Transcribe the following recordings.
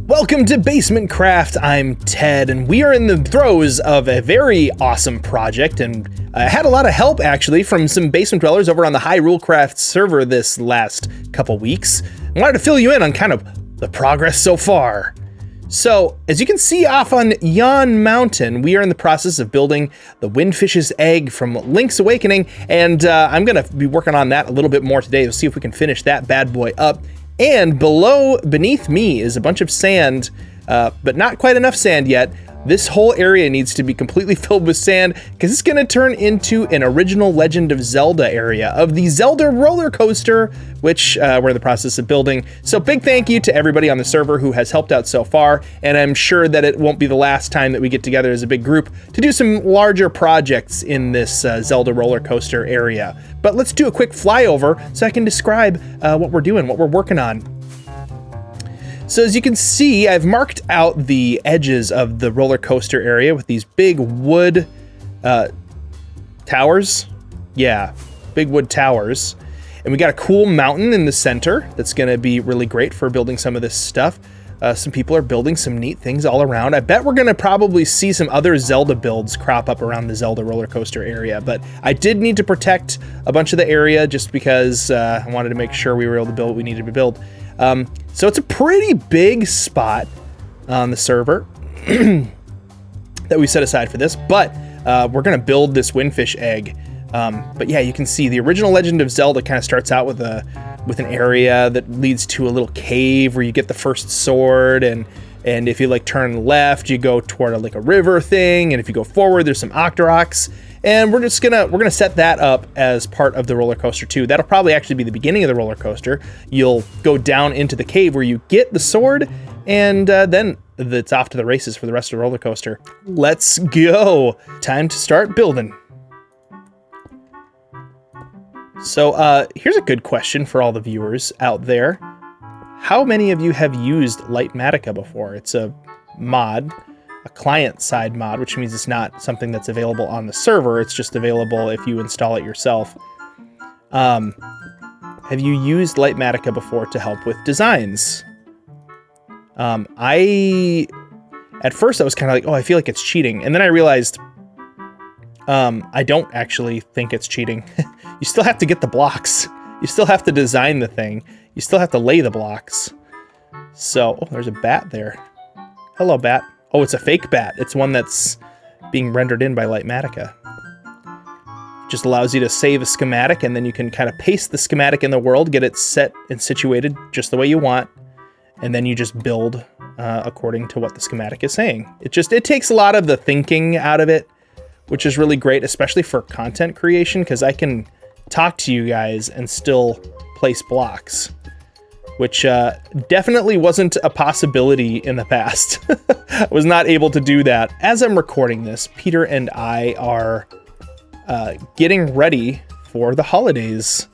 Welcome to BasementCraft. I'm Ted, and we are in the throes of a very awesome project, and I had a lot of help actually from some basement dwellers over on the HyruleCraft server this last couple weeks. I wanted to fill you in on kind of the progress so far. So, as you can see off on yon mountain, we are in the process of building the Windfish's egg from Link's Awakening, and I'm gonna be working on that a little bit more today. We'll see if we can finish that bad boy up. And beneath me is a bunch of sand, but not quite enough sand yet. This whole area needs to be completely filled with sand because it's gonna turn into an original Legend of Zelda area of the Zelda roller coaster, which we're in the process of building. So big thank you to everybody on the server who has helped out so far. And I'm sure that it won't be the last time that we get together as a big group to do some larger projects in this Zelda roller coaster area. But let's do a quick flyover so I can describe what we're doing, what we're working on. So as you can see, I've marked out the edges of the roller coaster area with these big wood towers. Yeah, big wood towers. And we got a cool mountain in the center that's gonna be really great for building some of this stuff. Some people are building some neat things all around. I bet we're gonna probably see some other Zelda builds crop up around the Zelda roller coaster area, but I did need to protect a bunch of the area just because I wanted to make sure we were able to build what we needed to build. So it's a pretty big spot on the server that we set aside for this, but we're gonna build this Windfish egg. But yeah, you can see the original Legend of Zelda kind of starts out with an area that leads to a little cave where you get the first sword, and if you like turn left, you go toward a river thing, and if you go forward, there's some Octoroks. And we're gonna set that up as part of the roller coaster too. That'll probably actually be the beginning of the roller coaster. You'll go down into the cave where you get the sword, and then it's off to the races for the rest of the roller coaster. Let's go. Time to start building. So here's a good question for all the viewers out there. How many of you have used litematica before? It's a mod, a client-side mod, which means it's not something that's available on the server. It's just available if you install it yourself. Have you used litematica before to help with designs? At first I was kind of like, oh, I feel like it's cheating. And then I realized I don't actually think it's cheating. You still have to get the blocks. You still have to design the thing. You still have to lay the blocks. So, oh, there's a bat there. Hello, bat. Oh, it's a fake bat. It's one that's being rendered in by litematica. It just allows you to save a schematic, and then you can kind of paste the schematic in the world, get it set and situated just the way you want, and then you just build according to what the schematic is saying. It takes a lot of the thinking out of it, which is really great, especially for content creation, because I can talk to you guys and still place blocks, which definitely wasn't a possibility in the past. I was not able to do that. As I'm recording this, Peter and I are getting ready for the holidays.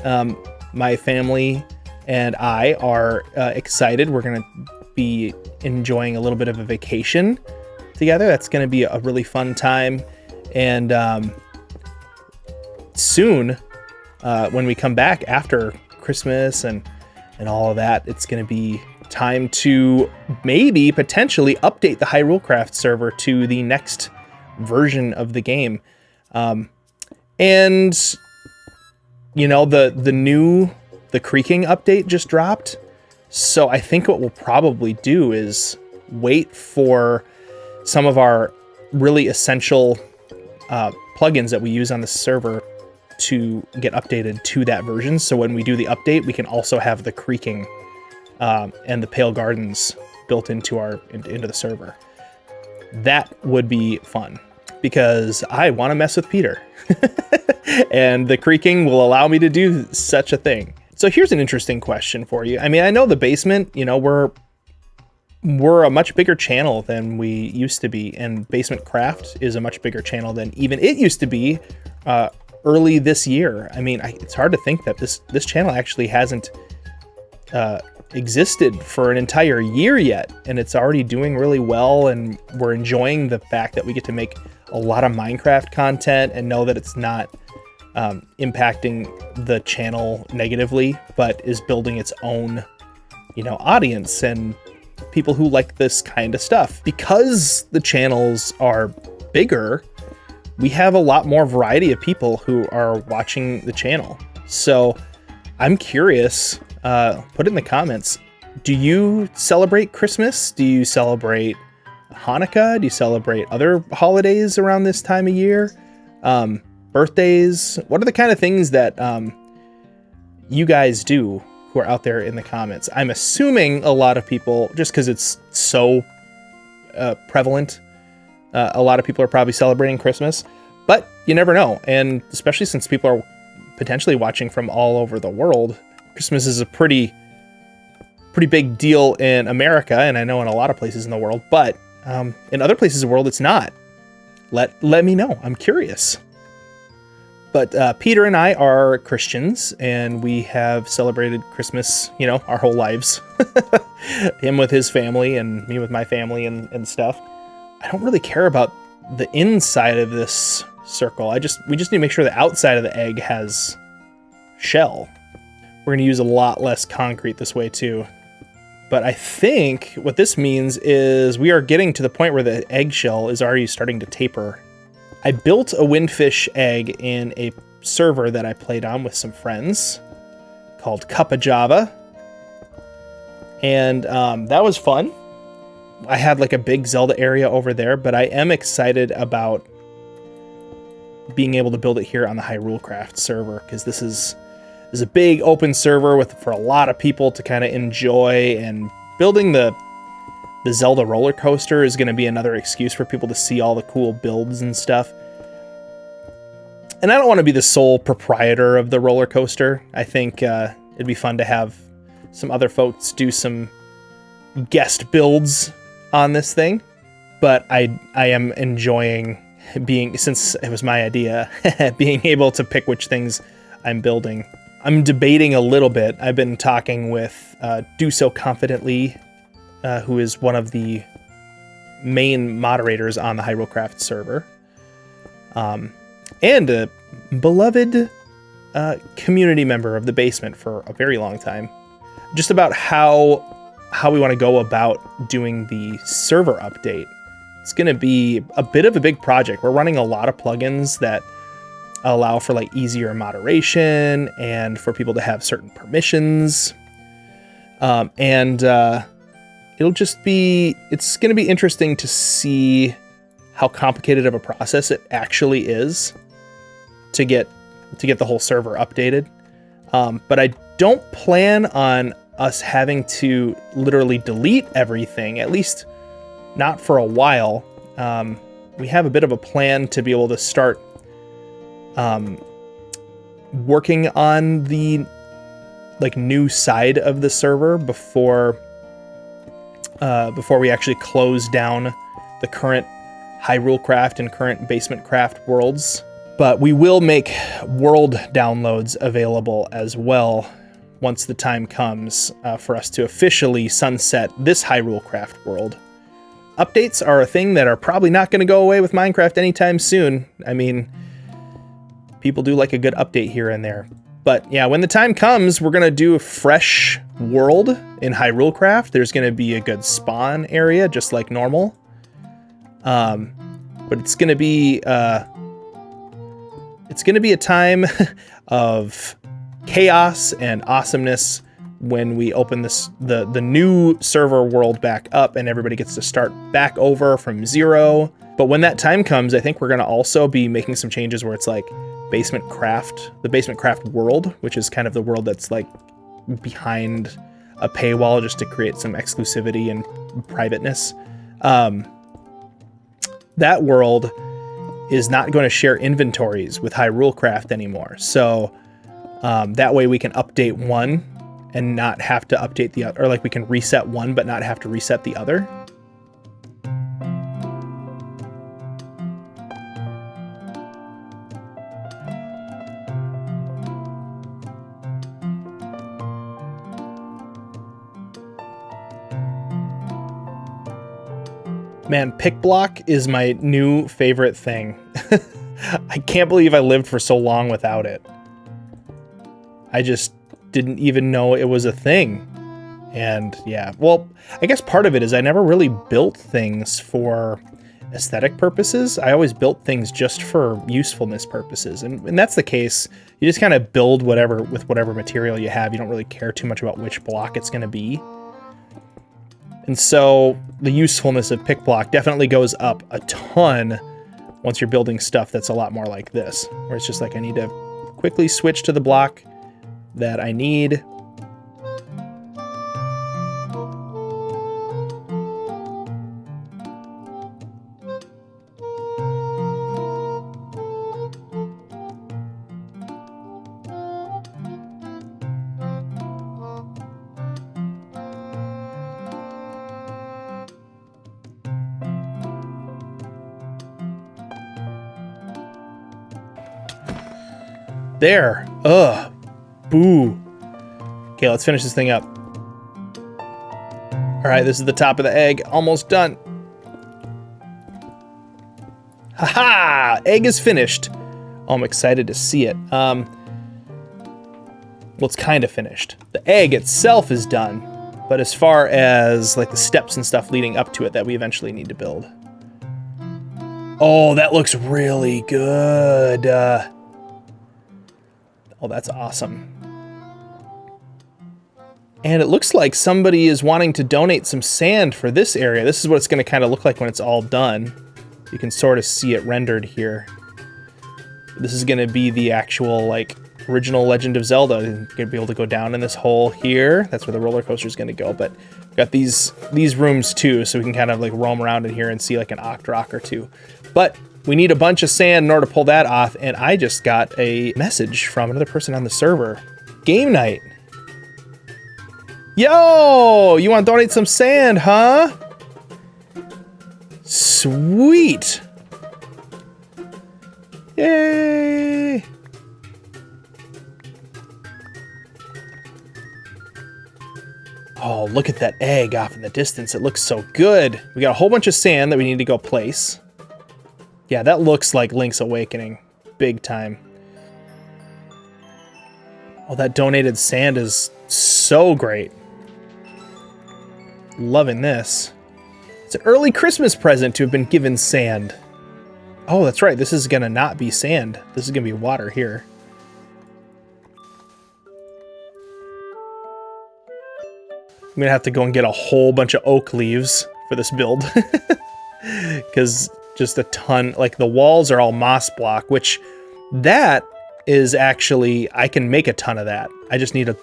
My family and I are excited. We're gonna be enjoying a little bit of a vacation together. That's gonna be a really fun time. And soon, when we come back after Christmas and all of that, it's going to be time to maybe potentially update the HyruleCraft server to the next version of the game. And you know, the creaking update just dropped. So I think what we'll probably do is wait for some of our really essential plugins that we use on the server to get updated to that version. So when we do the update, we can also have the creaking and the pale gardens built into the server. That would be fun because I want to mess with Peter and the creaking will allow me to do such a thing. So here's an interesting question for you. I mean, I know the basement, you know, we're a much bigger channel than we used to be, and BasementCraft is a much bigger channel than even it used to be early this year. I mean, it's hard to think that this channel actually hasn't existed for an entire year yet, and it's already doing really well, and we're enjoying the fact that we get to make a lot of Minecraft content and know that it's not impacting the channel negatively, but is building its own, you know, audience and people who like this kind of stuff. Because the channels are bigger, we have a lot more variety of people who are watching the channel. So I'm curious, put it in the comments. Do you celebrate Christmas? Do you celebrate Hanukkah? Do you celebrate other holidays around this time of year? Birthdays? What are the kind of things that you guys do who are out there in the comments? I'm assuming a lot of people, just because it's so prevalent, a lot of people are probably celebrating Christmas, but you never know. And especially since people are potentially watching from all over the world, Christmas is a pretty big deal in America, and I know in a lot of places in the world, but in other places in the world, it's not. Let me know. I'm curious. But Peter and I are Christians, and we have celebrated Christmas, you know, our whole lives. Him with his family and me with my family and stuff. I don't really care about the inside of this circle. We just need to make sure the outside of the egg has shell. We're going to use a lot less concrete this way too. But I think what this means is we are getting to the point where the eggshell is already starting to taper. I built a windfish egg in a server that I played on with some friends called Cup of Java. And that was fun. I had like a big Zelda area over there, but I am excited about being able to build it here on the HyruleCraft server, because this is a big open server for a lot of people to kind of enjoy, and building the Zelda roller coaster is going to be another excuse for people to see all the cool builds and stuff. And I don't want to be the sole proprietor of the roller coaster. I think it'd be fun to have some other folks do some guest builds on this thing. But I am enjoying being, since it was my idea, being able to pick which things I'm building. I'm debating a little bit. I've been talking with Do So Confidently, who is one of the main moderators on the HyruleCraft server, and a beloved community member of the basement for a very long time, just about how we want to go about doing the server update. It's going to be a bit of a big project. We're running a lot of plugins that allow for like easier moderation and for people to have certain permissions. It's going to be interesting to see how complicated of a process it actually is to get the whole server updated. But I don't plan on us having to literally delete everything, at least not for a while. We have a bit of a plan to be able to start working on the like new side of the server before we actually close down the current HyruleCraft and current BasementCraft worlds. But we will make world downloads available as well once the time comes for us to officially sunset this HyruleCraft world. Updates are a thing that are probably not going to go away with Minecraft anytime soon. I mean, people do like a good update here and there. But yeah, when the time comes, we're going to do a fresh world in HyruleCraft. There's going to be a good spawn area, just like normal. But it's going to be a time of chaos and awesomeness when we open the new server world back up and everybody gets to start back over from zero. But when that time comes, I think we're going to also be making some changes where it's like BasementCraft, the BasementCraft world, which is kind of the world that's like behind a paywall just to create some exclusivity and privateness. That world is not going to share inventories with HyruleCraft anymore. So that way we can update one and not have to update the other, or like we can reset one but not have to reset the other. Man, pick block is my new favorite thing. I can't believe I lived for so long without it. I just didn't even know it was a thing. And yeah, well, I guess part of it is I never really built things for aesthetic purposes. I always built things just for usefulness purposes. And that's the case. You just kind of build whatever with whatever material you have. You don't really care too much about which block it's going to be. And so the usefulness of pick block definitely goes up a ton once you're building stuff that's a lot more like this, where it's just like I need to quickly switch to the block that I need. There. Ugh. Boo. Okay, let's finish this thing up. All right, this is the top of the egg. Almost done. Haha! Egg is finished. Oh, I'm excited to see it. Well, it's kind of finished. The egg itself is done, but as far as like the steps and stuff leading up to it that we eventually need to build. Oh, that looks really good. Oh, that's awesome. And it looks like somebody is wanting to donate some sand for this area. This is what it's going to kind of look like when it's all done. You can sort of see it rendered here. This is going to be the actual, like, original Legend of Zelda. You're going to be able to go down in this hole here. That's where the roller coaster is going to go. But we've got these rooms, too, so we can kind of, like, roam around in here and see, like, an Octrock or two. But we need a bunch of sand in order to pull that off, and I just got a message from another person on the server. Game night. Yo, you want to donate some sand, huh? Sweet. Yay. Oh, look at that egg off in the distance. It looks so good. We got a whole bunch of sand that we need to go place. Yeah, that looks like Link's Awakening. Big time. Oh, that donated sand is so great. Loving this. It's an early Christmas present to have been given sand. Oh, that's right. This is going to not be sand. This is going to be water here. I'm going to have to go and get a whole bunch of oak leaves for this build. Because just a ton, like the walls are all moss block, which that is actually, I can make a ton of that. I just need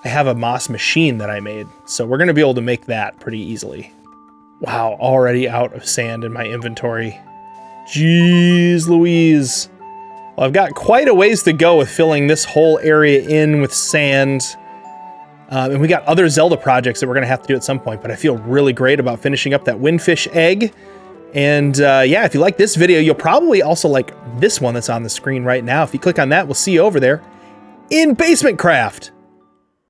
I have a moss machine that I made, so we're going to be able to make that pretty easily. Wow, already out of sand in my inventory. Jeez Louise. Well, I've got quite a ways to go with filling this whole area in with sand. And we got other Zelda projects that we're going to have to do at some point, but I feel really great about finishing up that windfish egg. And yeah, if you like this video, you'll probably also like this one that's on the screen right now. If you click on that, we'll see you over there in BasementCraft.